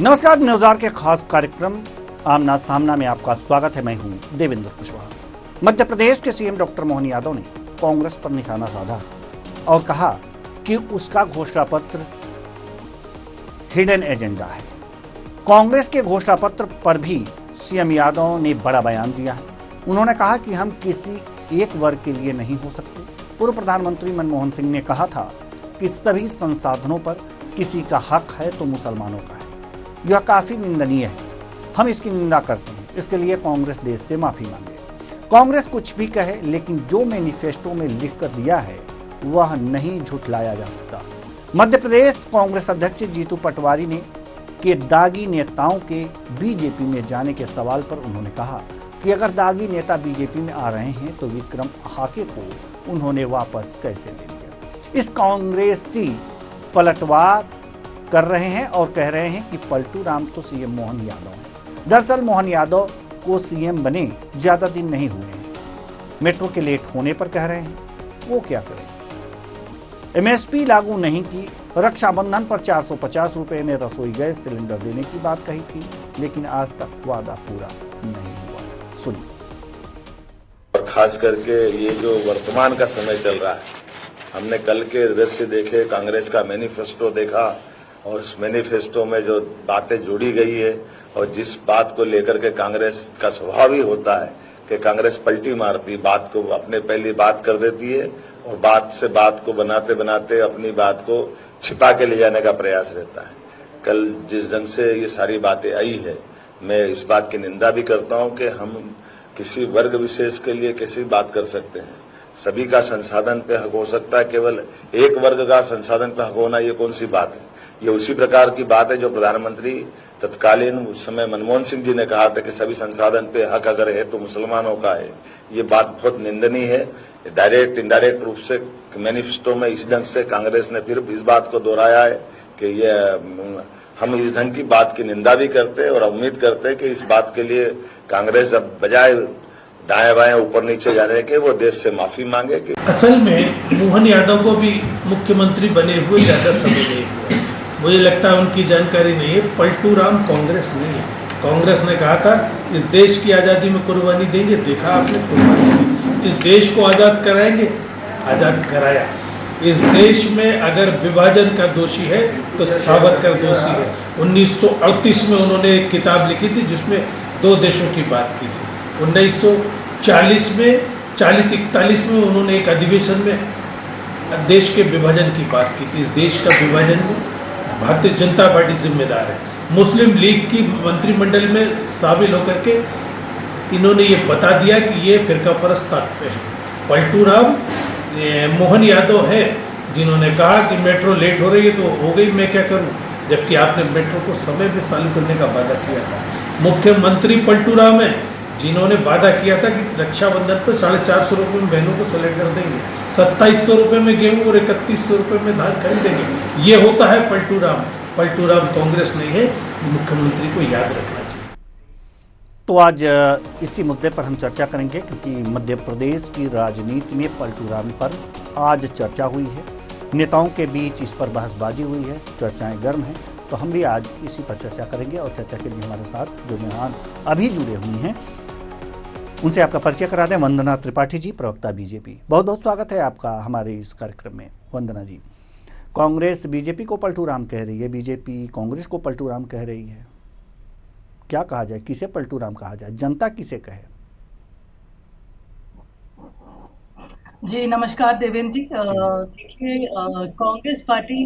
नमस्कार, न्यूज़ के खास कार्यक्रम आमना सामना में आपका स्वागत है। मैं हूं देवेंद्र कुशवाहा। मध्य प्रदेश के सीएम डॉक्टर मोहन यादव ने कांग्रेस पर निशाना साधा और कहा कि उसका घोषणा पत्र हिडन एजेंडा है। कांग्रेस के घोषणा पत्र पर भी सीएम यादव ने बड़ा बयान दिया है। उन्होंने कहा कि हम किसी एक वर्ग के लिए नहीं हो सकते। पूर्व प्रधानमंत्री मनमोहन सिंह ने कहा था कि सभी संसाधनों पर किसी का हक है तो मुसलमानों का है। यह काफी निंदनीय है, हम इसकी निंदा करते हैं। इसके लिए कांग्रेस देश से माफी मांगे। कांग्रेस कुछ भी कहे, लेकिन जो मैनिफेस्टो में लिख कर दिया है वह नहीं झुठलाया जा सकता। मध्य प्रदेश कांग्रेस अध्यक्ष जीतू पटवारी ने के दागी नेताओं के बीजेपी में जाने के सवाल पर उन्होंने कहा कि अगर दागी नेता बीजेपी में आ रहे हैं तो विक्रम हाके को उन्होंने वापस कैसे ले लिया। इस कांग्रेसी पलटवार कर रहे हैं और कह रहे हैं कि पलटू राम तो सीएम मोहन यादव हैं। दरअसल मोहन यादव को सीएम बने ज्यादा दिन नहीं हुए हैं। मेट्रो के लेट होने पर कह रहे हैं, वो क्या करें। एमएसपी लागू नहीं की, रक्षाबंधन पर 450 रुपए में रसोई गैस सिलेंडर देने की बात कही थी, लेकिन आज तक वादा पूरा नहीं हुआ। सुनिए। और खास करके ये जो वर्तमान का समय चल रहा है, हमने कल के दृश्य देखे, कांग्रेस का मैनिफेस्टो देखा और उस मैनिफेस्टो में जो बातें जोड़ी गई है और जिस बात को लेकर के कांग्रेस का स्वभाव ही होता है कि कांग्रेस पलटी मारती, बात को अपने पहली बात कर देती है और बात से बात को बनाते बनाते अपनी बात को छिपा के ले जाने का प्रयास रहता है। कल जिस ढंग से ये सारी बातें आई है, मैं इस बात की निंदा भी करता हूं कि हम किसी वर्ग विशेष के लिए कैसी बात कर सकते हैं। सभी का संसाधन पे हक हो सकता है, केवल एक वर्ग का संसाधन पे हक होना ये कौन सी बात है। ये उसी प्रकार की बात है जो प्रधानमंत्री तत्कालीन उस समय मनमोहन सिंह जी ने कहा था कि सभी संसाधन पे हक अगर है तो मुसलमानों का है। ये बात बहुत निंदनीय है। डायरेक्ट इनडायरेक्ट रूप से मैनिफेस्टो में इस ढंग से कांग्रेस ने फिर इस बात को दोहराया है कि ये हम इस ढंग की बात की निंदा भी करते हैं और उम्मीद करते हैं कि इस बात के लिए कांग्रेस अब बजाय दाएं बाएं ऊपर नीचे जाने के वो देश से माफी मांगे। कि असल में मोहन यादव को भी मुख्यमंत्री बने हुए ज्यादा समय नहीं हुआ। मुझे लगता है उनकी जानकारी नहीं है। पलटू राम कांग्रेस नहीं है। कांग्रेस ने कहा था इस देश की आजादी में कुर्बानी देंगे, देखा आपने कुर्बानी दी। इस देश को आजाद कराएंगे, आजाद कराया। इस देश में अगर विभाजन का दोषी है तो सावरकर दोषी है। 1938 में उन्होंने एक किताब लिखी थी जिसमें दो देशों की बात की थी। 1940 में 40-41 में उन्होंने एक अधिवेशन में देश के विभाजन की बात की थी। इस देश का विभाजन में भारतीय जनता पार्टी जिम्मेदार है। मुस्लिम लीग की मंत्रिमंडल में शामिल होकर के इन्होंने ये बता दिया कि ये फिरका परस्त ताकते हैं। पलटू राम मोहन यादव है जिन्होंने कहा कि मेट्रो लेट हो रही है तो हो गई, मैं क्या करूं, जबकि आपने मेट्रो को समय में चालू करने का वादा किया था। मुख्यमंत्री पलटू राम है जिन्होंने वादा किया था कि रक्षाबंधन पर 450 रुपये में बहनों को सिलेंडर देंगे, 2700 रुपये में गेहूं और 3100 रुपये में धान खरीदेंगे। ये होता है पलटू राम। पलटू राम कांग्रेस नहीं है, मुख्यमंत्री को याद रखना चाहिए। तो आज इसी मुद्दे पर हम चर्चा करेंगे, क्योंकि मध्य प्रदेश की राजनीति में पलटू राम पर आज चर्चा हुई है। नेताओं के बीच इस पर बहसबाजी हुई है, चर्चाएं गर्म हैं। तो हम भी आज इसी पर चर्चा करेंगे और चर्चा के लिए हमारे साथ जो मेहमान अभी जुड़े हुए हैं उनसे आपका परिचय करा दें। वंदना त्रिपाठी जी, प्रवक्ता बीजेपी, बहुत बहुत स्वागत है आपका हमारे इस कार्यक्रम में। वंदना जी, कांग्रेस बीजेपी को पलटू राम कह रही है, बीजेपी कांग्रेस को पलटू राम कह रही है। क्या कहा जाए, किसे पलटू राम कहा जाए, जनता किसे कहे? जी नमस्कार देवेंद्र जी। देखिए, कांग्रेस पार्टी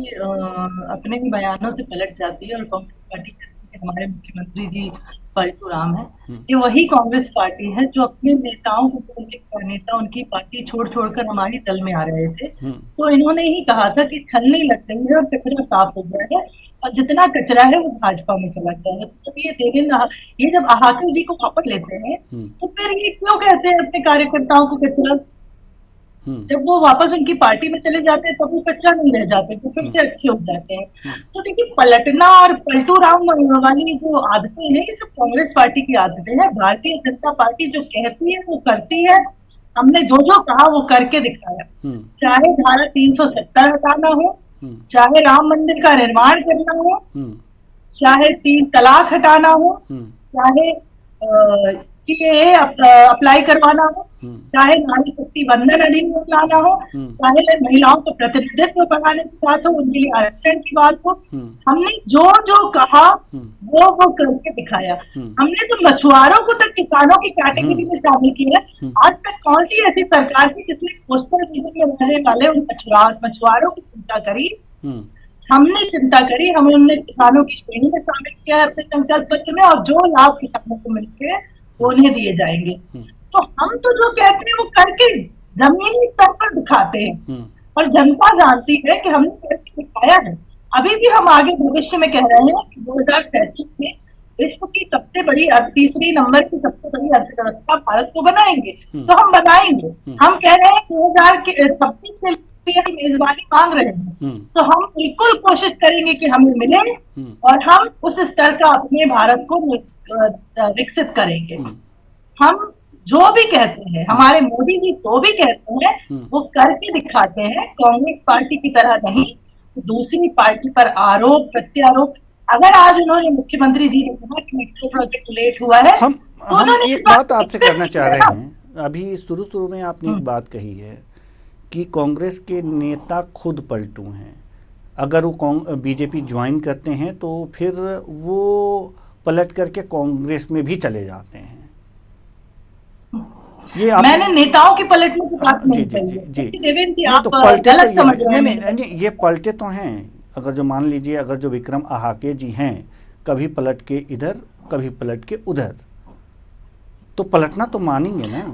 अपने ही बयानों से पलट जाती है और कांग्रेस पार्टी हमारे मुख्यमंत्री जी पलटू राम है। ये वही कांग्रेस पार्टी है जो अपने नेताओं को, उनके नेता उनकी पार्टी छोड़ छोड़कर हमारी दल में आ रहे थे, तो इन्होंने ही कहा था कि छलनी लग गई है और कचरा साफ हो गया है और जितना कचरा है वो भाजपा में चला जाएगा। तो ये देवेंद्र, ये जब हाकिम जी को वापस लेते हैं तो फिर ये क्यों कहते हैं अपने कार्यकर्ताओं को कचरा? जब वो वापस उनकी पार्टी में चले जाते हैं तब वो कचरा नहीं रह जाते, तो फिर से अच्छे हो जाते हैं। तो देखिए, पलटना और पलटू राम वाली जो आदतें हैं ये सब कांग्रेस पार्टी की आदतें हैं। भारतीय जनता पार्टी जो कहती है वो करती है। हमने जो जो कहा वो करके दिखाया, चाहे धारा 370 हटाना हो, चाहे राम मंदिर का निर्माण करना हो, चाहे 3 तलाक हटाना हो, चाहे CAA अप्लाई करवाना हो, चाहे नारी शक्ति वंदन अधिनियम लाना हो, चाहे महिलाओं को प्रतिनिधित्व बढ़ाने की बात हो, उनके लिए आरक्षण की बात हो, हमने जो जो कहा वो करके दिखाया। हमने तो मछुआरों को तक किसानों की कैटेगरी में शामिल किया। आज तक कौन सी ऐसी सरकार थी जिसने कोस्टल रीजन में रहने वाले उन मछुआरों की चिंता करी? हमने चिंता करी, हमने किसानों की श्रेणी में शामिल किया है अपने संकल्प पत्र में, और जो लाभ किसानों को मिलते हैं वो उन्हें दिए जाएंगे। तो हम तो जो कहते हैं वो करके जमीनी स्तर पर दिखाते हैं, और जनता जानती है कि हमने करके दिखाया है। अभी भी हम आगे भविष्य में कह रहे हैं कि 2035 में विश्व की सबसे बड़ी 3 नंबर की सबसे बड़ी अर्थव्यवस्था भारत को बनाएंगे, तो हम बनाएंगे। हम कह रहे हैं 2026 के लिए मेजबानी मांग रहे हैं, तो हम बिल्कुल कोशिश करेंगे कि हमें मिले, और हम उस स्तर का अपने भारत को विकसित करेंगे। हम जो भी कहते हैं, हमारे मोदी जी जो भी कहते हैं वो करके दिखाते हैं। कांग्रेस पार्टी की तरह नहीं, दूसरी पार्टी पर आरोप प्रत्यारोप। अगर आज उन्होंने मुख्यमंत्री जी ने कहा कि मेट्रो प्रोजेक्ट लेट हुआ है, हम एक बात आपसे करना चाह रहे हैं। अभी शुरू में आपने एक बात कही है कि कांग्रेस के नेता खुद पलटू हैं। अगर वो बीजेपी ज्वाइन करते हैं तो फिर वो पलट करके कांग्रेस में भी चले जाते हैं। ये मैंने नेताओं के पलटने की बात नहीं कही। जी देवेंद्र जी, आप गलत समझ रहे हैं। नहीं, ये पलटे तो हैं। अगर जो मान लीजिए, अगर जो विक्रम आहाके जी हैं, कभी पलट के इधर कभी पलट के उधर, तो पलटना तो मानेंगे ना।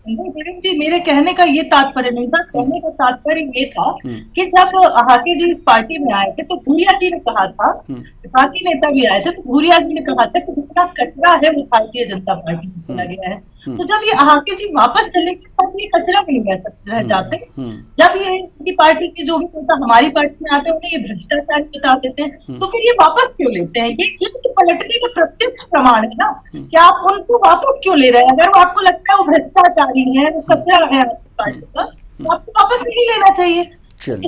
नहीं देवेंद्र जी, मेरे कहने का ये तात्पर्य नहीं था। कहने का तात्पर्य ये था कि जब आहाके जी इस पार्टी में आए थे तो भूरिया जी ने कहा था, पार्टी नेता भी आए थे, तो भूरिया जी ने कहा था कि जितना कचरा है वो भारतीय जनता पार्टी में चला गया है। तो जब ये आहाके जी वापस चले गए तब ये कचरा नहीं रह जाते। जब ये इनकी पार्टी के जो भी नेता हमारी पार्टी में आते हैं उन्हें ये भ्रष्टाचार बता देते हैं, तो फिर ये वापस क्यों लेते हैं? ये पलटने का प्रत्यक्ष प्रमाण है ना कि आप उनको वापस क्यों ले रहे हैं। अगर वो आपको लगता है वो भ्रष्टाचारी है, वो कचरा है आपकी पार्टी का, तो आपको वापस नहीं लेना चाहिए।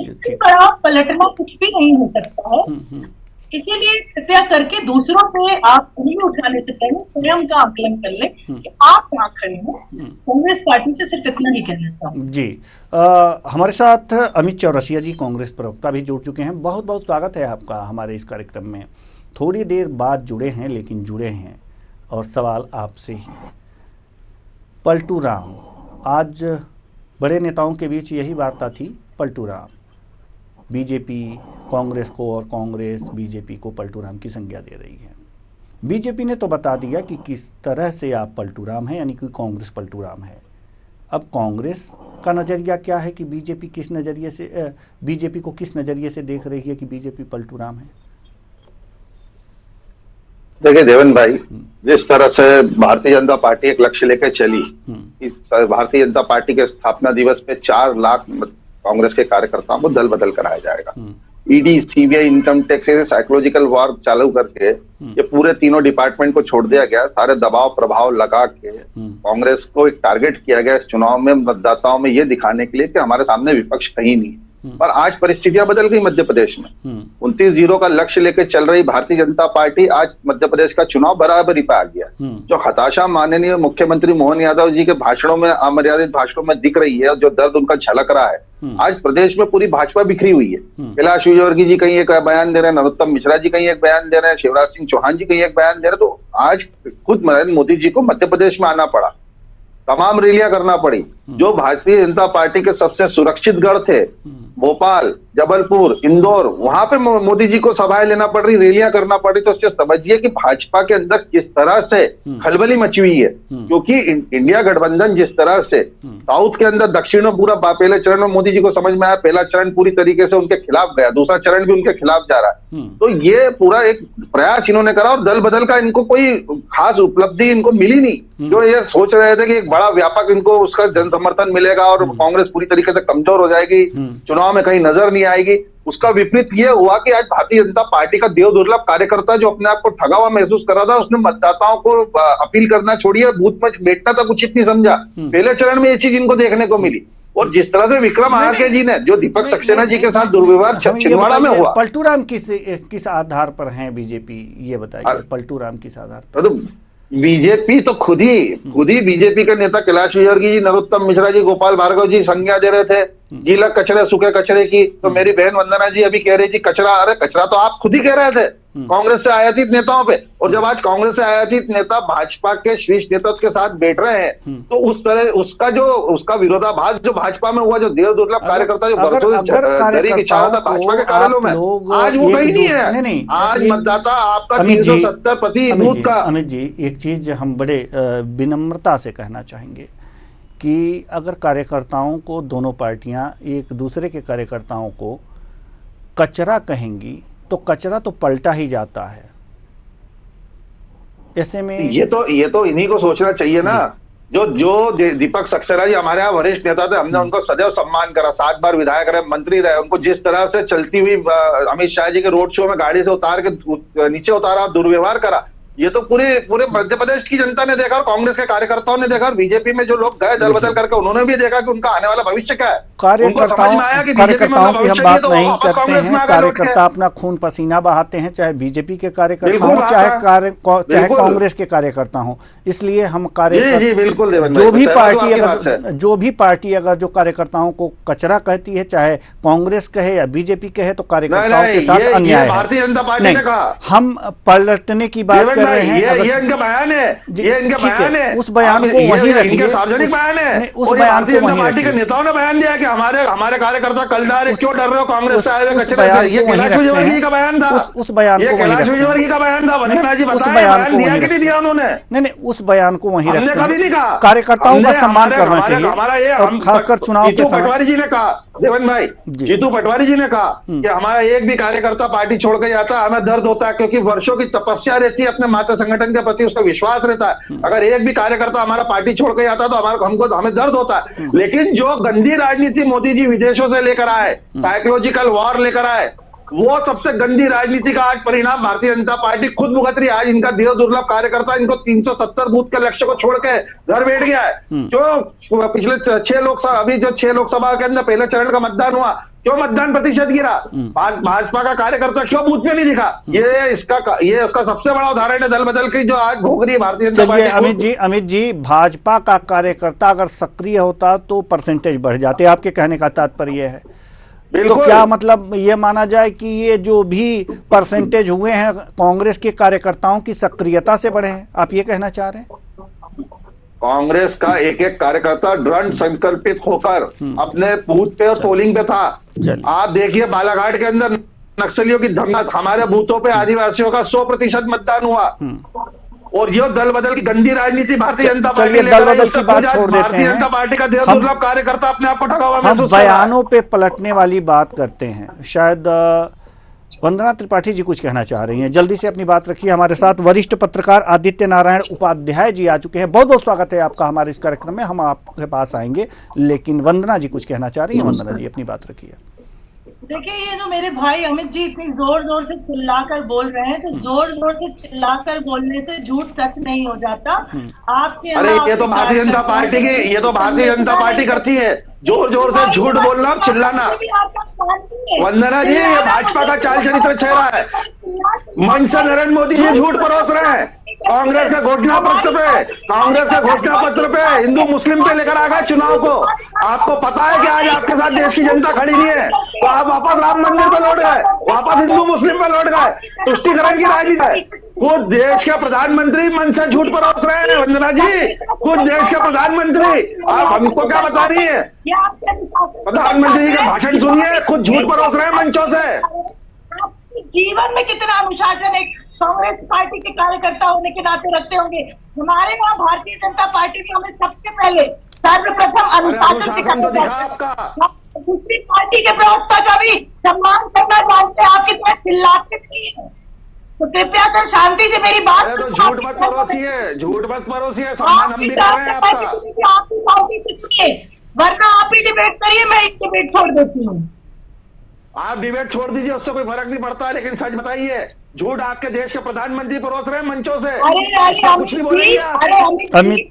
इससे बड़ा पलटना कुछ भी नहीं हो सकता है। इसीलिए कृपया करके दूसरों पे आप उंगली उठाने से पहले स्वयं का आकलन कर ले कि आप कहाँ खड़े हैं। कांग्रेस पार्टी से सिर्फ इतना ही कहना चाहूँ जी। हमारे साथ अमित चौरसिया जी, कांग्रेस प्रवक्ता, भी जुड़ चुके हैं। बहुत बहुत स्वागत है आपका हमारे इस कार्यक्रम में। थोड़ी देर बाद जुड़े हैं, लेकिन जुड़े हैं, और सवाल आपसे ही। पलटू राम, आज बड़े नेताओं के बीच यही वार्ता थी, पलटू राम। बीजेपी कांग्रेस को और कांग्रेस बीजेपी को पलटू राम की संज्ञा दे रही है। बीजेपी ने तो बता दिया कि किस तरह से आप पलटू राम हैं, यानी कि कांग्रेस पलटू राम है। अब कांग्रेस का नज़रिया क्या है कि बीजेपी किस नज़रिए से, बीजेपी को किस नज़रिए से देख रही है कि बीजेपी पलटू राम है? देखिए देवेंद्र भाई, जिस तरह से भारतीय जनता पार्टी एक लक्ष्य लेकर चली कि भारतीय जनता पार्टी के स्थापना दिवस पे 4 लाख कांग्रेस के कार्यकर्ताओं को दल बदल कराया जाएगा। ईडी, सीबीआई, इनकम टैक्स से साइकोलॉजिकल वॉर चालू करके ये पूरे तीनों डिपार्टमेंट को छोड़ दिया गया। सारे दबाव प्रभाव लगा के कांग्रेस को एक टारगेट किया गया इस चुनाव में मतदाताओं में ये दिखाने के लिए कि हमारे सामने विपक्ष कहीं नहीं। पर आज परिस्थितियां बदल गई मध्य प्रदेश में। 29-0 का लक्ष्य लेकर चल रही भारतीय जनता पार्टी आज मध्य प्रदेश का चुनाव बराबरी पे आ गया। जो हताशा माननीय मुख्यमंत्री मोहन यादव जी के भाषणों में, अमर्यादित भाषणों में दिख रही है, जो दर्द उनका झलक रहा है, आज प्रदेश में पूरी भाजपा बिखरी हुई है। कैलाश विजयवर्गीय जी कहीं एक बयान दे रहे हैं, नरोत्तम मिश्रा जी कहीं एक बयान दे रहे हैं, शिवराज सिंह चौहान जी कहीं एक बयान दे रहे हैं। तो आज खुद नरेंद्र मोदी जी को मध्य प्रदेश में आना पड़ा, तमाम रैलियां करना पड़ी। जो भारतीय जनता पार्टी के सबसे सुरक्षित गढ़ थे, भोपाल, जबलपुर, इंदौर, वहां पे मोदी जी को सभाएं लेना पड़ रही, रैलियां करना पड़ी। तो इससे समझिए कि भाजपा के अंदर किस तरह से खलबली मची हुई है। क्योंकि इंडिया गठबंधन जिस तरह से साउथ के अंदर, दक्षिण में पूरा पहले चरण में मोदी जी को समझ में आया, पहला चरण पूरी तरीके से उनके खिलाफ गया, दूसरा चरण भी उनके खिलाफ जा रहा है। तो ये पूरा एक प्रयास इन्होंने करा, और दल बदल का इनको कोई खास उपलब्धि इनको मिली नहीं। जो ये सोच रहे थे कि एक बड़ा व्यापक इनको उसका जन समर्थन मिलेगा और कांग्रेस पूरी तरीके से कमजोर हो जाएगी, चुनाव में कहीं नजर नहीं आएगी, उसका विपरीत ये हुआ कि आज भारतीय जनता पार्टी का देव दुर्लभ कार्यकर्ता जो अपने आप को ठगा हुआ महसूस कर रहा था, उसने मतदाताओं को अपील करना छोड़िए, बूथ में बैठना तक उचित नहीं समझा। पहले चरण में ये चीज इनको देखने को मिली। और जिस तरह से विक्रम आरके जी ने जो दीपक सक्सेना जी के साथ दुर्व्यवहार छिंदवाड़ा में हुआ, पलटू राम किस आधार पर हैं बीजेपी, ये बताइए। पलटू राम किस आधार पर? तो बीजेपी तो खुद ही बीजेपी के नेता कैलाश विजयवर्गीय जी, नरोत्तम मिश्रा जी, गोपाल भार्गव जी संज्ञा दे रहे थे गीला कचरे सूखे कचरे की। तो मेरी बहन वंदना जी अभी कह रही थी कचरा, अरे कचरा तो आप खुद ही कह रहे थे कांग्रेस से आयातित नेताओं पे। और जब आज कांग्रेस से आयातित नेता भाजपा के शीर्ष नेतृत्व के साथ बैठ रहे हैं, तो उस तरह उसका विरोधाभास जो भाजपा में हुआ, जो देव दुर्लभ कार्यकर्ता जो बरसों दरी बिछा रहा था भाजपा के कार्यालयों में, आज वो कहीं नहीं है। नहीं, आज मतदाता आपका 370 प्रति बूथ का। अमित जी, एक चीज हम बड़े विनम्रता से कहना चाहेंगे कि अगर कार्यकर्ताओं को, दोनों पार्टियां एक दूसरे के कार्यकर्ताओं को कचरा कहेंगी तो कचरा तो पलटा ही जाता है। ऐसे में ये तो इन्हीं को सोचना चाहिए ना। जो दीपक सक्सेना जी हमारे यहाँ वरिष्ठ नेता थे, हमने उनको सदैव सम्मान करा, 7 बार विधायक रहे, मंत्री रहे। उनको जिस तरह से चलती हुई अमित शाह जी के रोड शो में गाड़ी से उतार के नीचे उतारा, दुर्व्यवहार करा, ये तो पूरे मध्य प्रदेश की जनता ने देखा और कांग्रेस के कार्यकर्ताओं ने देखा और बीजेपी में जो लोग गए दल बदल करके, उन्होंने भी देखा कि उनका आने वाला भविष्य क्या है। कार्यकर्ताओं की हम बात नहीं करते हैं। कार्यकर्ता अपना खून पसीना बहाते हैं, चाहे बीजेपी के कार्यकर्ता हो, चाहे कांग्रेस के कार्यकर्ता हो। इसलिए हम जो भी पार्टी अगर जो कार्यकर्ताओं को कचरा कहती है, चाहे कांग्रेस कहे या बीजेपी कहे, तो कार्यकर्ताओं के साथ अन्याय है। भारतीय जनता पार्टी ने कहा, हम पलटने की बात कर रहे हैं। ये इनका बयान है, ये इनका बयान है। उस बयान को वहीं रखिए, सार्वजनिक बयान है। उस बयान को वहीं पार्टी के नेताओं ने बयान दिया कि हमारे कार्यकर्ता कलदार है, क्यों डर रहे हो कांग्रेस से आए हुए कचरे से। ये कैलाश विजयवर्गीय का बयान था, उस बयान को कैलाश विजयवर्गीय का बयान था। वंदना जी बताएं, बयान दिया कि नहीं दिया उन्होंने? नहीं, उस बयान को वहीं हमने कभी नहीं कहा। कार्यकर्ताओं का सम्मान करना चाहिए, और खासकर चुनाव के समय। पटवारी जी ने कहा, देवन भाई, जीतू पटवारी जी ने कहा कि हमारा एक भी कार्यकर्ता पार्टी छोड़ के जाता है, हमें दर्द होता है, क्योंकि वर्षों की तपस्या रहती है अपने माता संगठन के प्रति, उसका विश्वास रहता है। अगर एक भी कार्यकर्ता हमारा पार्टी छोड़ के जाता है तो हमें दर्द होता है। लेकिन जो गंदी राजनीति मोदी जी विदेशों से लेकर आए, साइकोलॉजिकल वॉर लेकर आए, वो सबसे गंदी राजनीति का आज परिणाम भारतीय जनता पार्टी खुद भुगत रही है। आज इनका देव दुर्लभ कार्यकर्ता इनको 370 बूथ के लक्ष्य को छोड़ के घर बैठ गया है। जो पिछले 6 लोकसभा के अंदर पहले चरण का मतदान हुआ, क्यों मतदान प्रतिशत गिरा? भाजपा का कार्यकर्ता क्यों बूथ पे नहीं दिखा? ये इसका सबसे बड़ा उदाहरण है दल बदल की जो आज भोग रही है भारतीय जनता पार्टी। अमित जी, भाजपा का कार्यकर्ता अगर सक्रिय होता तो परसेंटेज बढ़ जाते, आपके कहने का तात्पर्य है। तो क्या मतलब ये माना जाए कि ये जो भी परसेंटेज हुए हैं कांग्रेस के कार्यकर्ताओं की सक्रियता से बढ़े हैं, आप ये कहना चाह रहे हैं? कांग्रेस का एक एक कार्यकर्ता दृढ़ संकल्पित होकर अपने बूथ पे और पोलिंग पे था। आप देखिए बालाघाट के अंदर नक्सलियों की धमक, हमारे बूथों पे आदिवासियों का 100% मतदान हुआ। और ये दल बदल की गंदी राजनीति भारतीय जनता पार्टी, दल बदल की बात छोड़ देते हैं। भारतीय जनता पार्टी का देव दुर्लभ कार्यकर्ता अपने आप को ठगा हुआ महसूस कर रहा है। बयानों पे पलटने वाली बात करते हैं। शायद वंदना त्रिपाठी जी कुछ कहना चाह रही हैं, जल्दी से अपनी बात रखिए। हमारे साथ वरिष्ठ पत्रकार आदित्य नारायण उपाध्याय जी आ चुके हैं। बहुत बहुत स्वागत है आपका हमारे इस कार्यक्रम में, हम आपके पास आएंगे, लेकिन वंदना जी कुछ कहना चाह रही हैं। वंदना जी अपनी बात रखिए। देखिए, ये जो मेरे भाई अमित जी इतनी जोर जोर से चिल्लाकर बोल रहे हैं, तो जोर जोर से चिल्लाकर बोलने से झूठ सच नहीं हो जाता। आपके अरे ये तो भारतीय जनता पार्टी की, ये तो भारतीय जनता पार्टी करती है, जोर जोर से झूठ बोलना, चिल्लाना। वंदना जी, ये भाजपा का चाल चरित्र चेहरा है। मन से नरेंद्र मोदी जी झूठ परोस रहे हैं। कांग्रेस के घोषणा पत्र पे हिंदू मुस्लिम पे लेकर आ गए चुनाव को। आपको पता है कि आज आपके साथ देश की जनता खड़ी नहीं है, तो आप वापस राम मंदिर पे लौट गए, वापस हिंदू मुस्लिम पे लौट गए। तुष्टिकरण की राजनीति है। खुद देश के प्रधानमंत्री मन से झूठ परोस रहे हैं। वंदना जी, खुद देश के प्रधानमंत्री, आप हमको क्या बता रही है? प्रधानमंत्री जी का भाषण सुनिए, खुद झूठ परोस रहे हैं मंचों से। जीवन में कितना अनुशासन एक कांग्रेस पार्टी के कार्यकर्ता होने के नाते रखते होंगे। हमारे वहाँ भारतीय जनता पार्टी में हमें सबसे पहले सर्वप्रथम अनुशासन सिखाया जाता है। दूसरी पार्टी के प्रवक्ता का भी सम्मान करना जानते हैं, आपकी तरह चिल्लाते नहीं है। तो कृपया कर शांति से मेरी बात तो झूठ मत परोसिए, सम्मान हम भी कर रहे हैं आपका। आपकी पार्टी से सुनिए, वरना आप ही डिबेट करिए, मैं डिबेट छोड़ देती हूँ। आप डिबेट छोड़ दीजिए, उससे कोई फर्क नहीं पड़ता है, लेकिन सच बताइए, झूठ आपके देश के प्रधानमंत्री परोस रहे हैं मंचों से। कुछ नहीं बोलेंगे आप। अमित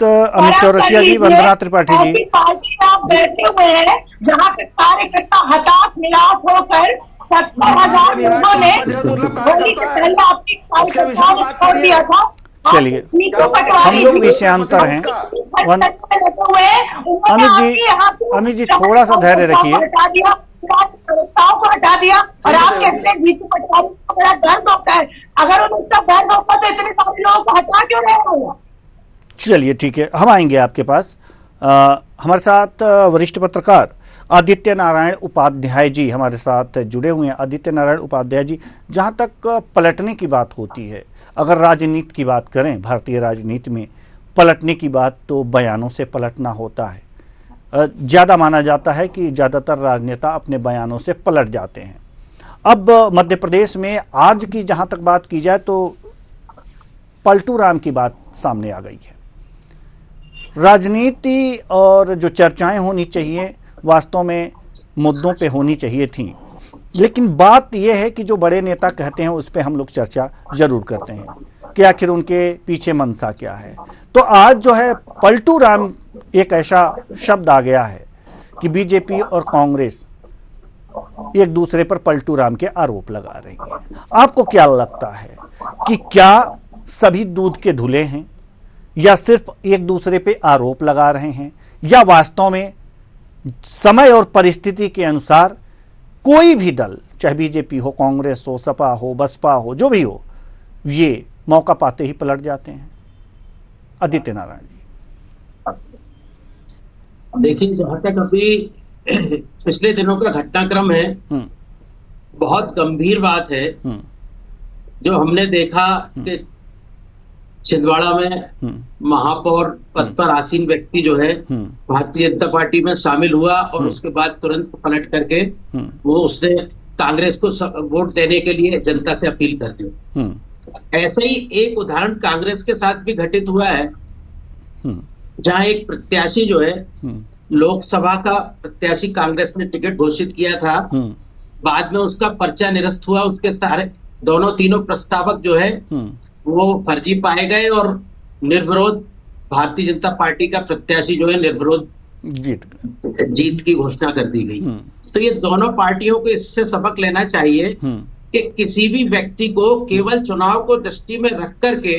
चौरसिया जी, वंदना त्रिपाठी जी, ऐसी पार्टी में आप बैठे हुए हैं जहाँ पे कार्यकर्ता हताश निराश होकर 70,000 लोगों ने होली से पहले आपकी कार्यकर्ताओं ने छोड़ दिया था। चलिए, हम लोग विषयांतर हैं। अमित जी थोड़ा सा धैर्य रखिए। प्रवक्ताओं को हटा दिया और आप कहते हैं जीतू पटवारी को बड़ा दर्द होता है। अगर उन्हें इसका दर्द होता तो इतने सारे लोगों को हटा क्यों रहे हो? चलिए ठीक है, हम आएंगे आपके पास। हमारे साथ वरिष्ठ पत्रकार आदित्य नारायण उपाध्याय जी हमारे साथ जुड़े हुए हैं। आदित्य नारायण उपाध्याय जी, जहाँ तक पलटने की बात होती है, अगर राजनीति की बात करें, भारतीय राजनीति में पलटने की बात तो बयानों से पलटना होता है। ज़्यादा माना जाता है कि ज़्यादातर राजनेता अपने बयानों से पलट जाते हैं। अब मध्य प्रदेश में आज की जहाँ तक बात की जाए तो पलटू राम की बात सामने आ गई है। राजनीति और जो चर्चाएं होनी चाहिए वास्तव में मुद्दों पे होनी चाहिए थी, लेकिन बात यह है कि जो बड़े नेता कहते हैं उस पर हम लोग चर्चा जरूर करते हैं कि आखिर उनके पीछे मंशा क्या है। तो आज जो है पलटू राम एक ऐसा शब्द आ गया है कि बीजेपी और कांग्रेस एक दूसरे पर पलटू राम के आरोप लगा रही है। आपको क्या लगता है कि क्या सभी दूध के धुले हैं या सिर्फ एक दूसरे पे आरोप लगा रहे हैं, या वास्तव में समय और परिस्थिति के अनुसार कोई भी दल, चाहे बीजेपी हो, कांग्रेस हो, सपा हो, बसपा हो, जो भी हो, ये मौका पाते ही पलट जाते हैं? आदित्य नारायण जी। देखिए, जहां तक अभी पिछले दिनों का घटनाक्रम है, बहुत गंभीर बात है। जो हमने देखा कि छिंदवाड़ा में महापौर पद पर आसीन व्यक्ति जो है भारतीय जनता पार्टी में शामिल हुआ और उसके बाद तुरंत पलट करके वो उसने कांग्रेस को वोट देने के लिए जनता से अपील कर दी। ऐसा ही एक उदाहरण कांग्रेस के साथ भी घटित हुआ है, जहां एक प्रत्याशी जो है, लोकसभा का प्रत्याशी कांग्रेस ने टिकट घोषित किया था, बाद में उसका पर्चा निरस्त हुआ। उसके सारे तीनों प्रस्तावक जो है वो फर्जी पाए गए और निर्विरोध भारतीय जनता पार्टी का प्रत्याशी जो है निर्विरोध जीत की घोषणा कर दी गई। तो ये दोनों पार्टियों को इससे सबक लेना चाहिए कि किसी भी व्यक्ति को केवल चुनाव को दृष्टि में रख करके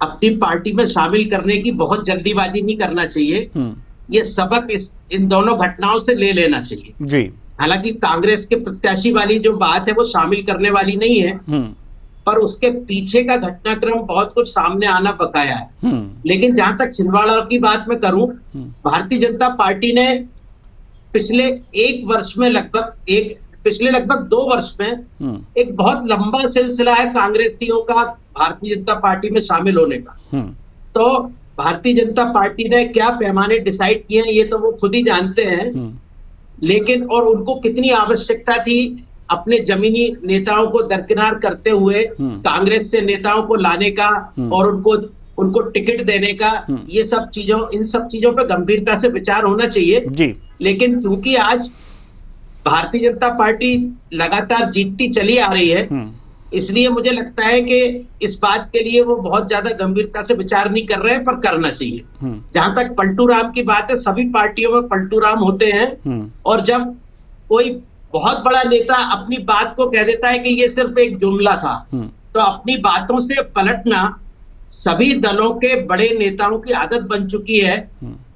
अपनी पार्टी में शामिल करने की बहुत जल्दीबाजी नहीं करना चाहिए। ये सबक इन दोनों घटनाओं से ले लेना चाहिए जी। हालांकि कांग्रेस के प्रत्याशी वाली जो बात है वो शामिल करने वाली नहीं है, पर उसके पीछे का घटनाक्रम बहुत कुछ सामने आना बकाया है। लेकिन जहां तक छिंदवाड़ा की बात मैं करूं, भारतीय जनता पार्टी ने पिछले लगभग 2 वर्ष में एक बहुत लंबा सिलसिला है कांग्रेसियों का भारतीय जनता पार्टी में शामिल होने का। तो भारतीय जनता पार्टी ने क्या पैमाने डिसाइड किए हैं ये तो वो खुद ही जानते हैं, लेकिन और उनको कितनी आवश्यकता थी अपने जमीनी नेताओं को दरकिनार करते हुए कांग्रेस से नेताओं को लाने का और उनको टिकट देने का। ये सब इन सब चीजों पर गंभीरता से विचार होना चाहिए जी। लेकिन चूंकि आज भारतीय जनता पार्टी लगातार जीतती चली आ रही है, इसलिए मुझे लगता है कि इस बात के लिए वो बहुत ज्यादा गंभीरता से विचार नहीं कर रहे हैं, पर करना चाहिए। जहां तक पलटू राम की बात है, सभी पार्टियों में पलटू राम होते हैं, और जब कोई बहुत बड़ा नेता अपनी बात को कह देता है कि ये सिर्फ एक जुमला था, तो अपनी बातों से पलटना सभी दलों के बड़े नेताओं की आदत बन चुकी है,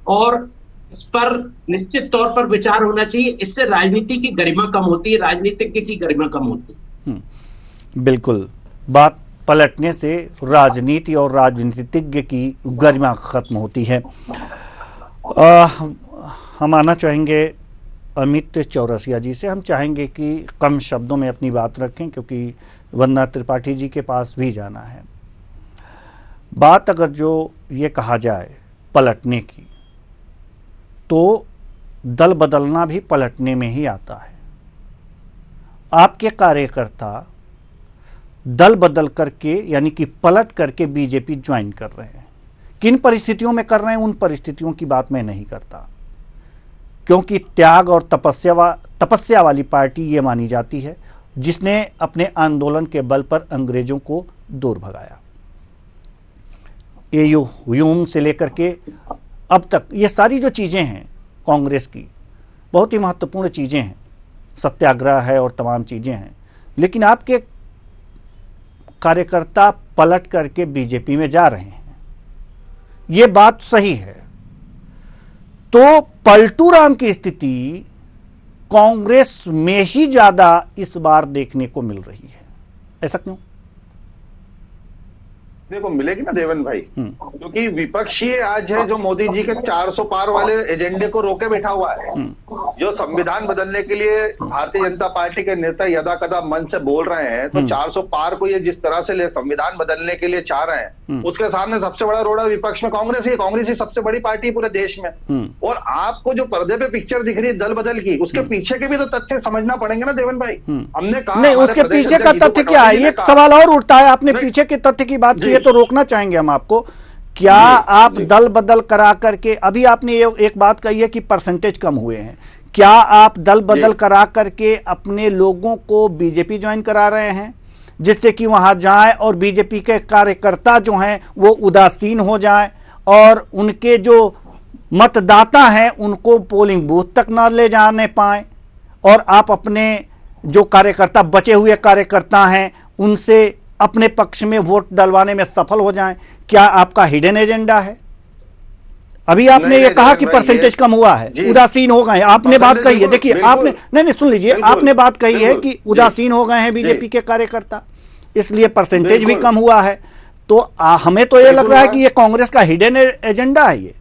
और इस पर निश्चित तौर पर विचार होना चाहिए। इससे राजनीति की गरिमा कम होती है, राजनीतिज्ञ की गरिमा कम होती है। बिल्कुल, बात पलटने से राजनीति और राजनीतिज्ञ की गरिमा खत्म होती है। हम आना चाहेंगे अमित चौरसिया जी से। हम चाहेंगे कि कम शब्दों में अपनी बात रखें, क्योंकि वंदना त्रिपाठी जी के पास भी जाना है। बात अगर जो ये कहा जाए पलटने की, तो दल बदलना भी पलटने में ही आता है। आपके कार्यकर्ता दल बदल करके, यानी कि पलट करके बीजेपी ज्वाइन कर रहे हैं। किन परिस्थितियों में कर रहे हैं, उन परिस्थितियों की बात मैं नहीं करता, क्योंकि त्याग और तपस्या वाली पार्टी ये मानी जाती है जिसने अपने आंदोलन के बल पर अंग्रेजों को दूर भगाया। एयू ह्यूम से लेकर के अब तक ये सारी जो चीज़ें हैं कांग्रेस की, बहुत ही महत्वपूर्ण चीज़ें हैं, सत्याग्रह है और तमाम चीज़ें हैं, लेकिन आपके कार्यकर्ता पलट करके बीजेपी में जा रहे हैं, ये बात सही है। तो पलटू राम की स्थिति कांग्रेस में ही ज्यादा इस बार देखने को मिल रही है, ऐसा क्यों? देखो मिलेगी ना देवेन भाई, क्योंकि विपक्ष ही आज है जो मोदी जी के 400 पार वाले एजेंडे को रोके बैठा हुआ है। जो संविधान बदलने के लिए भारतीय जनता पार्टी के नेता यदा कदा मन से बोल रहे हैं, तो 400 पार को ये जिस तरह से संविधान बदलने के लिए चाह रहे हैं, उसके सामने सबसे बड़ा रोड़ा विपक्ष में कांग्रेस ही सबसे बड़ी पार्टी पूरे देश में। और आपको जो पर्दे पे पिक्चर दिख रही है दल बदल की, उसके पीछे के भी तो तथ्य समझना पड़ेंगे ना देवेन भाई। हमने कहा नहीं, उसके पीछे का तथ्य क्या है? एक सवाल और उठता है, आपने पीछे के तथ्य की बात की है तो रोकना चाहेंगे हम आपको। क्या आप दल बदल करा करके, अभी आपने एक बात कही है कि परसेंटेज कम हुए हैं, क्या आप दल बदल करा करके अपने लोगों को बीजेपी ज्वाइन करा रहे हैं जिससे कि वहां जाए और बीजेपी के कार्यकर्ता जो हैं वो उदासीन हो जाएं और उनके जो मतदाता हैं उनको पोलिंग बूथ तक ना ले जाने पाए, और आप अपने जो कार्यकर्ता, बचे हुए कार्यकर्ता हैं, उनसे अपने पक्ष में वोट डलवाने में सफल हो जाएं? क्या आपका हिडन एजेंडा है? अभी आपने ये कहा कि परसेंटेज कम हुआ है, उदासीन हो गए हैं, आपने बात कही है। देखिए आपने, नहीं सुन लीजिए, आपने बात कही है कि उदासीन हो गए हैं बीजेपी के कार्यकर्ता, इसलिए परसेंटेज भी कम हुआ है। तो हमें तो ये लग रहा है कि ये कांग्रेस का हिडन एजेंडा है। ये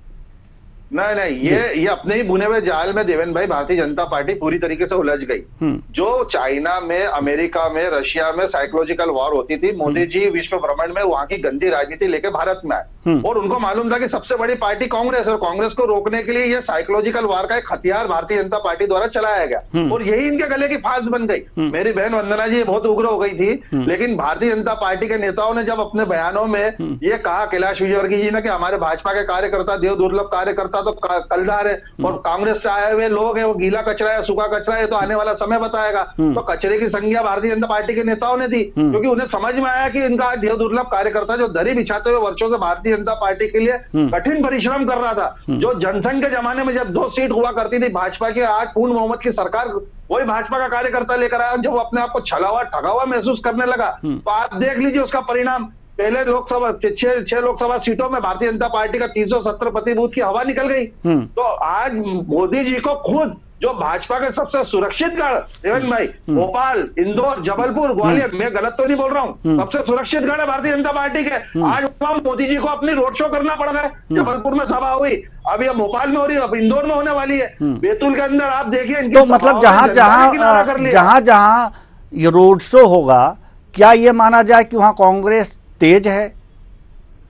नहीं, ये अपने ही बुने हुए जाल में देवेन भाई भारतीय जनता पार्टी पूरी तरीके से उलझ गई। जो चाइना में, अमेरिका में, रशिया में साइकोलॉजिकल वॉर होती थी, मोदी जी विश्व भ्रमण में वहां की गंदी राजनीति लेके भारत में आए और उनको मालूम था कि सबसे बड़ी पार्टी कांग्रेस है और कांग्रेस को रोकने के लिए ये साइकोलॉजिकल वॉर का एक हथियार भारतीय जनता पार्टी द्वारा चलाया गया और यही इनके गले की फांस बन गई। मेरी बहन वंदना जी बहुत उग्र हो गई थी, लेकिन भारतीय जनता पार्टी के नेताओं ने जब अपने बयानों में ये कहा, कैलाश विजयवर्गीय जी ने, कि हमारे भाजपा के कार्यकर्ता देव दुर्लभ कार्यकर्ता तो कलदार है और कांग्रेस से आए हुए लोग हैं वो गीला कचरा है, सूखा कचरा है, तो आने वाला समय बताएगा। तो कचरे की संज्ञा भारतीय जनता पार्टी के नेताओं ने दी, क्योंकि उन्हें समझ में आया कि इनका देव दुर्लभ कार्यकर्ता जो दरी बिछाते हुए वर्षों से भारतीय जनता पार्टी के लिए कठिन परिश्रम कर रहा था, जो जनसंघ के जमाने में जब 2 सीट हुआ करती थी भाजपा की, आज पूर्ण बहुमत की सरकार वही भाजपा का कार्यकर्ता लेकर आया, जब वो अपने आप को छला हुआ ठगा हुआ महसूस करने लगा। तो आप देख लीजिए उसका परिणाम, पहले लोकसभा 6 लोकसभा सीटों में भारतीय जनता पार्टी का 370 प्रति बूथ की हवा निकल गई। तो आज मोदी जी को खुद जो भाजपा के सबसे सुरक्षित गढ़, देवेन भाई, भोपाल, इंदौर, जबलपुर, ग्वालियर, मैं गलत तो नहीं बोल रहा हूँ, सबसे सुरक्षित गढ़ है भारतीय जनता पार्टी के, आज मोदी जी को अपनी रोड शो करना पड़ रहा है। जबलपुर में सभा हुई, अभी अब भोपाल में हो रही है, अब इंदौर में होने वाली है, बैतूल के अंदर आप देखिए इनकी, तो मतलब जहां ये रोड शो होगा, क्या ये माना जाए कि वहां कांग्रेस तेज है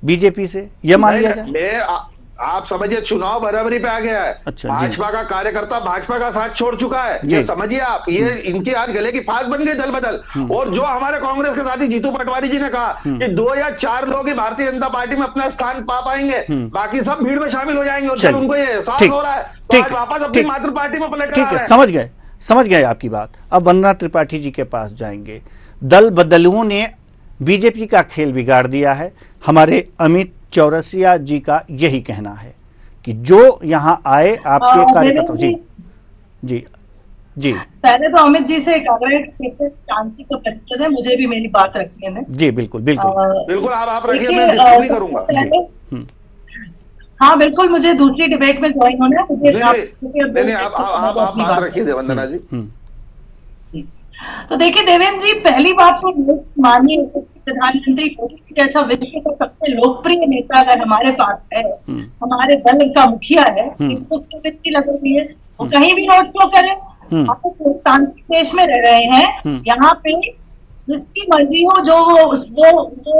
बीजेपी से, ये मान लिया जाए? आप समझिए चुनाव बराबरी पे आ गया है। अच्छा, भाजपा का कार्यकर्ता भाजपा का साथ छोड़ चुका है, ये समझिए आप। ये इनकी आज गले की फांस बन गई दल बदल। और जो हमारे कांग्रेस के साथी जीतू पटवारी जी ने कहा कि 2 या 4 लोग ही भारतीय जनता पार्टी में अपना स्थान पा पाएंगे, बाकी सब भीड़ में शामिल हो जाएंगे, और जब उनको ये एहसास हो रहा है तो आज वापस अपनी मातृ पार्टी में पलट रहे हैं। समझ गए आपकी बात। अब वंदना त्रिपाठी जी के पास जाएंगे। दल बदलुओं ने बीजेपी का खेल बिगाड़ दिया है, हमारे अमित चौरसिया जी का यही कहना है कि जो यहाँ आए आपके कार्यकर्ता। जी पहले तो अमित जी से शांति का परिचय है, मुझे भी मेरी बात रखनी है। जी बिल्कुल आप रखिए, मैं डिस्कस नहीं करूंगा। हाँ बिल्कुल, मुझे दूसरी डिबेट में ज्वाइन होना है। नहीं, आप बात रखिए वंदना जी। तो देखिए देवेन जी, पहली बात तो माननीय प्रधानमंत्री मोदी जी जैसा विश्व का सबसे लोकप्रिय नेता अगर हमारे पास है, हमारे दल का मुखिया है, इनको क्यों लग रही है वो कहीं भी रोड शो करे? आप लोकतांत्रिक देश में रह रहे हैं, यहाँ पे जिसकी मर्जी हो जो वो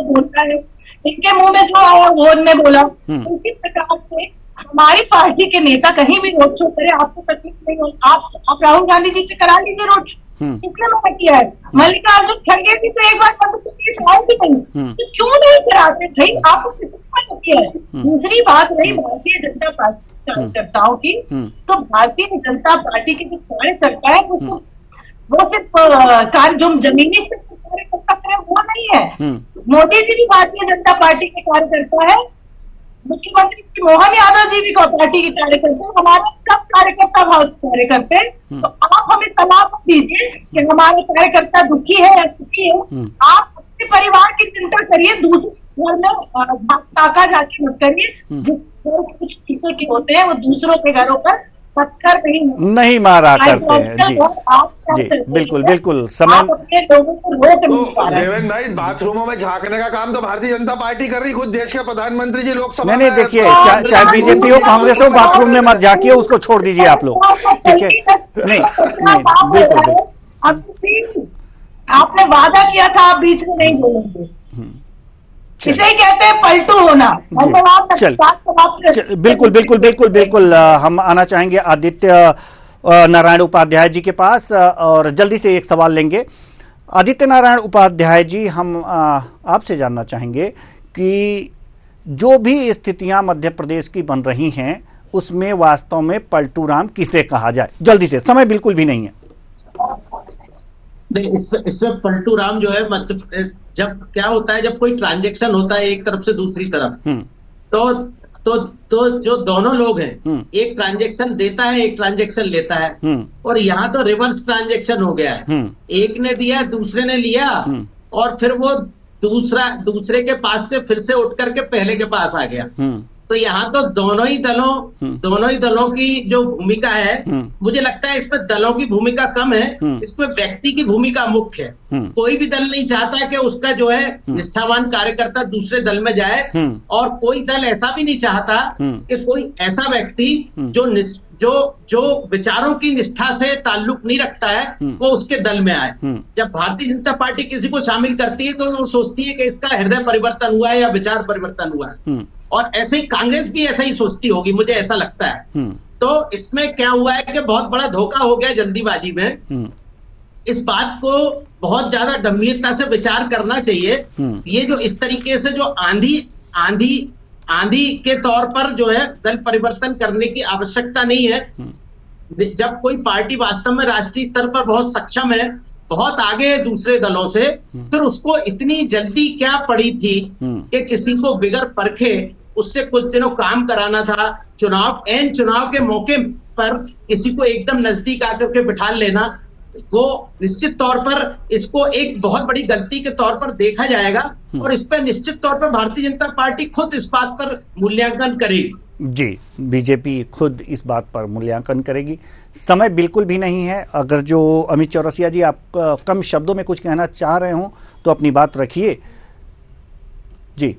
बोलता है, इनके मुंह में जो आया वो उन्होंने बोला। इसी प्रकार से हमारी पार्टी के नेता कहीं भी रोड शो करे, आपको तकलीफ नहीं हो, आप राहुल गांधी जी से करा लीजिए रोड शो, इसलिए मैंने किया है। मल्लिकार्जुन खड़गे जी तो एक बार आएगी नहीं, तो क्यों नहीं कराते भाई? आपको किसी किया है। दूसरी बात रही भारतीय जनता पार्टी, कार्यकर्ताओं की, तो भारतीय जनता पार्टी के जो कार्यकर्ता है वो सिर्फ कार्य जो जमीनी स्तर पर कार्यकर्ता है वो नहीं है। मोदी जी भी भारतीय जनता पार्टी के कार्यकर्ता है, मुख्यमंत्री श्री मोहन यादव जी भी पार्टी के कार्यकर्ता है, हमारे सब कार्यकर्ता भाजपा कार्यकर्ता है। तो आप हमें सलाह दीजिए कि हमारे कार्यकर्ता दुखी है या सुखी है, आप अपने परिवार की चिंता करिए, दूसरे घर में ताका जाके मत करिए। जिस कुछ चीजें के होते हैं वो दूसरों के घरों पर पत्थर नहीं मारा करते हैं। जी जी बिल्कुल बिल्कुल समय लोगों को रोक नहीं पा रहे। देवेंद्र भाई, बाथरूमों में झांकने का काम तो भारतीय जनता पार्टी कर रही, खुद देश के प्रधानमंत्री जी लोकसभा नहीं देखिए, चाहे बीजेपी हो कांग्रेस हो, बाथरूम में मत झांकिए, उसको छोड़ दीजिए आप लोग, ठीक है? नहीं बिल्कुल आपने वादा किया था आप बीच में नहीं बोलेंगे, इसे ही कहते हैं पलटू होना। चल बिल्कुल बिल्कुल बिल्कुल बिल्कुल हम आना चाहेंगे आदित्य नारायण उपाध्याय जी के पास और जल्दी से एक सवाल लेंगे। आदित्य नारायण उपाध्याय जी, हम आपसे जानना चाहेंगे कि जो भी स्थितियां मध्य प्रदेश की बन रही हैं उसमें वास्तव में पलटू राम किसे कहा जाए? जल्दी से, समय बिल्कुल भी नहीं है। नहीं, इसमें पलटू राम जो है, मतलब जब क्या होता है, जब कोई ट्रांजैक्शन होता है एक तरफ से दूसरी तरफ, तो जो दोनों लोग हैं, एक ट्रांजैक्शन देता है एक ट्रांजैक्शन लेता है, और यहाँ तो रिवर्स ट्रांजैक्शन हो गया है। एक ने दिया दूसरे ने लिया, और फिर वो दूसरे के पास से फिर से उठ करके पहले के पास आ गया। तो यहाँ तो दोनों ही दलों की जो भूमिका है, मुझे लगता है इसमें दलों की भूमिका कम है, इसमें व्यक्ति की भूमिका मुख्य है। कोई भी दल नहीं चाहता कि उसका जो है निष्ठावान कार्यकर्ता दूसरे दल में जाए, और कोई दल ऐसा भी नहीं चाहता कि कोई ऐसा व्यक्ति जो विचारों की निष्ठा से ताल्लुक नहीं रखता है वो उसके दल में आए। जब भारतीय जनता पार्टी किसी को शामिल करती है तो वो सोचती है कि इसका हृदय परिवर्तन हुआ है या विचार परिवर्तन हुआ है, और ऐसे ही कांग्रेस भी ऐसा ही सोचती होगी, मुझे ऐसा लगता है। तो इसमें क्या हुआ है कि बहुत बड़ा धोखा हो गया जल्दीबाजी में। इस बात को बहुत ज्यादा गंभीरता से विचार करना चाहिए। ये जो इस तरीके से जो आंधी के तौर पर जो है दल परिवर्तन करने की आवश्यकता नहीं है। जब कोई पार्टी वास्तव में राष्ट्रीय स्तर पर बहुत सक्षम है, बहुत आगे है दूसरे दलों से, फिर उसको इतनी जल्दी क्या पड़ी थी कि किसी को बिगर परखे उससे कुछ दिनों काम कराना था। चुनाव के मौके पर किसी को एकदम नजदीक आकर के बिठा लेना, वो निश्चित तौर पर इसको एक बहुत बड़ी गलती के तौर पर देखा जाएगा, और इस पर निश्चित तौर पर भारतीय जनता पार्टी खुद इस बात पर मूल्यांकन करेगी। जी, बीजेपी खुद इस बात पर मूल्यांकन करेगी। समय बिल्कुल भी नहीं है। अगर जो अमित चौरसिया जी आप कम शब्दों में कुछ कहना चाह रहे हो तो अपनी बात रखिए। जी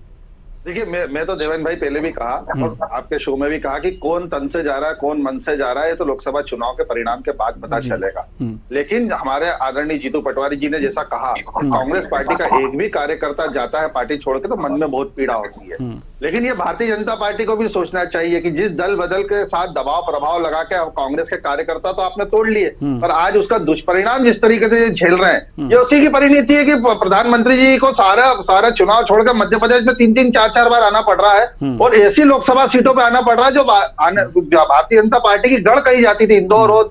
देखिए, मैं तो देवेंद्र भाई पहले भी कहा और आपके शो में भी कहा कि कौन तन से जा रहा है कौन मन से जा रहा है ये तो लोकसभा चुनाव के परिणाम के बाद पता चलेगा। लेकिन हमारे आदरणीय जीतू पटवारी जी ने जैसा कहा, कांग्रेस पार्टी का एक भी कार्यकर्ता जाता है पार्टी छोड़ के तो मन में बहुत पीड़ा होती है। लेकिन ये भारतीय जनता पार्टी को भी सोचना चाहिए कि जिस दल बदल के साथ दबाव प्रभाव लगा के कांग्रेस के कार्यकर्ता तो आपने तोड़ लिए, पर आज उसका दुष्परिणाम जिस तरीके से झेल रहे हैं, ये उसी की परिणति है कि प्रधानमंत्री जी को सारा चुनाव छोड़कर मध्य प्रदेश में 3-3, 4-4 बार आना पड़ रहा है, और ऐसी लोकसभा सीटों पर आना पड़ रहा है जो भारतीय जनता पार्टी की गढ़ कही जाती थी। इंदौर हो,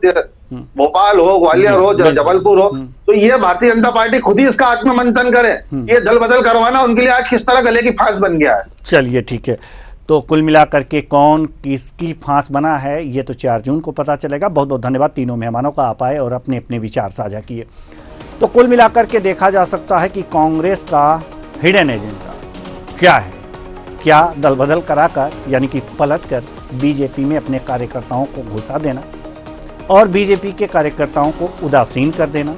भोपाल हो, ग्वालियर हो, जबलपुर हो, तो ये भारतीय जनता पार्टी खुद ही इसका आत्ममंथन करे। ये दल बदल करवाना उनके लिए आज किस तरह गले की फांस बन गया है। चलिए ठीक है, तो कुल मिलाकर के कौन किसकी फांस बना है ये तो 4 जून को पता चलेगा। बहुत बहुत धन्यवाद तीनों मेहमानों का, आप आए और अपने अपने विचार साझा किए। तो कुल मिलाकर के देखा जा सकता है कि कांग्रेस का हिडन एजेंडा क्या है। क्या दल बदल कराकर यानी कि पलट कर बीजेपी में अपने कार्यकर्ताओं को घुसा देना और बीजेपी के कार्यकर्ताओं को उदासीन कर देना,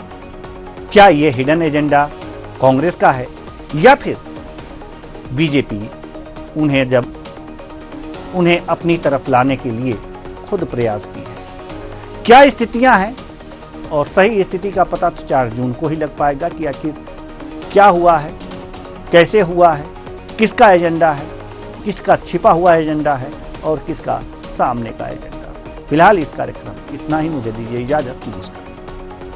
क्या ये हिडन एजेंडा कांग्रेस का है, या फिर बीजेपी उन्हें अपनी तरफ लाने के लिए खुद प्रयास की है? क्या स्थितियां हैं और सही स्थिति का पता तो 4 जून को ही लग पाएगा कि आखिर क्या हुआ है, कैसे हुआ है, किसका एजेंडा है, किसका छिपा हुआ एजेंडा है और किसका सामने का एजेंडा। फिलहाल इस कार्यक्रम इतना ही, मुझे दीजिए इजाजत, नमस्कार।